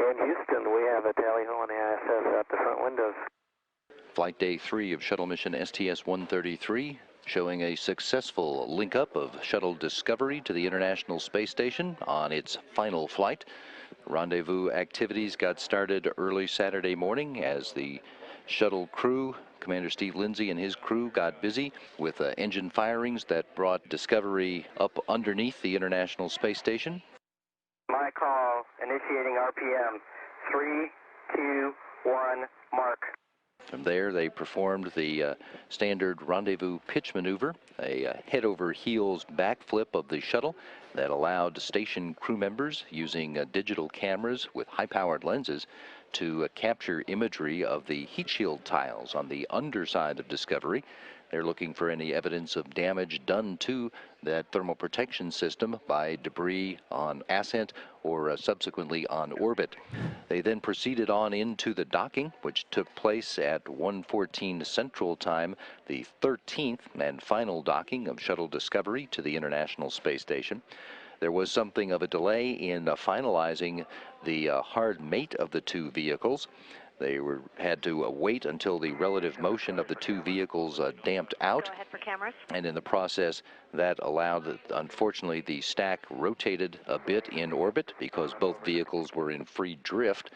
in Houston, we have a tally ho on the ISS out the front windows. Flight day 3 of shuttle mission STS-133, showing a successful link-up of shuttle Discovery to the International Space Station on its final flight. Rendezvous activities got started early Saturday morning as the shuttle crew, Commander Steve Lindsay and his crew, got busy with engine firings that brought Discovery up underneath the International Space Station. My call, initiating RPM, 3, 2, 1, mark. From there, they performed the standard Rendezvous Pitch Maneuver, a head-over-heels backflip of the shuttle that allowed station crew members using digital cameras with high-powered lenses to capture imagery of the heat shield tiles on the underside of Discovery. They're looking for any evidence of damage done to that thermal protection system by debris on ascent or subsequently on orbit. They then proceeded on into the docking, which took place at 1:14 Central Time, the 13th and final docking of Shuttle Discovery to the International Space Station. There was something of a delay in finalizing the hard mate of the two vehicles. They had to wait until the relative motion of the two vehicles damped out. Go ahead for cameras. And in the process, that allowed, unfortunately, the stack rotated a bit in orbit because both vehicles were in free drift.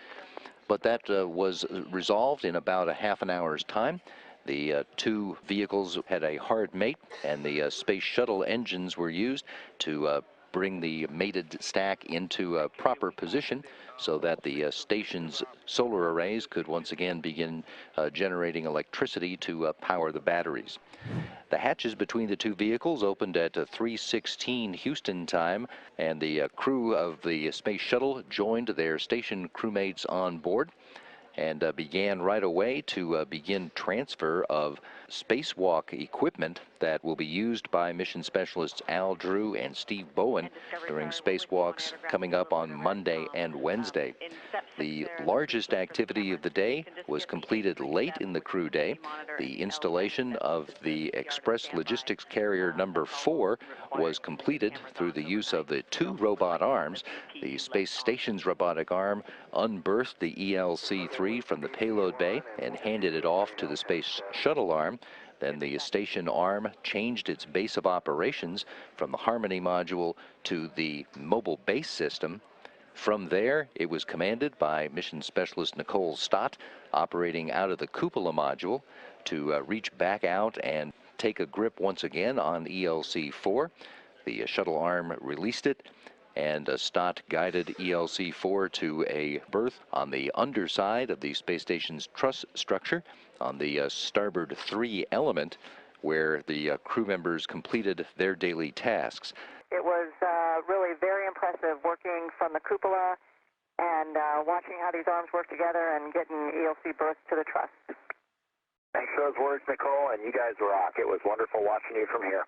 But that was resolved in about a half an hour's time. The two vehicles had a hard mate, and the space shuttle engines were used to bring the mated stack into a proper position so that the station's solar arrays could once again begin generating electricity to power the batteries. The hatches between the two vehicles opened at 3:16 Houston time, and the crew of the space shuttle joined their station crewmates on board and began right away to begin transfer of spacewalk equipment that will be used by mission specialists Al Drew and Steve Bowen during spacewalks coming up on Monday and Wednesday. The largest activity of the day was completed late in the crew day. The installation of the Express Logistics Carrier number 4 was completed through the use of the two robot arms. The space station's robotic arm unberthed the ELC-3 from the payload bay and handed it off to the space shuttle arm. Then the station arm changed its base of operations from the Harmony module to the mobile base system. From there, it was commanded by mission specialist Nicole Stott, operating out of the cupola module, to reach back out and take a grip once again on ELC-4. The shuttle arm released it, and Stott guided ELC-4 to a berth on the underside of the space station's truss structure on the starboard 3 element, where the crew members completed their daily tasks. It was really very impressive working from the cupola and watching how these arms work together and getting ELC berths to the truss. Thanks for those words, Nicole, and you guys rock. It was wonderful watching you from here.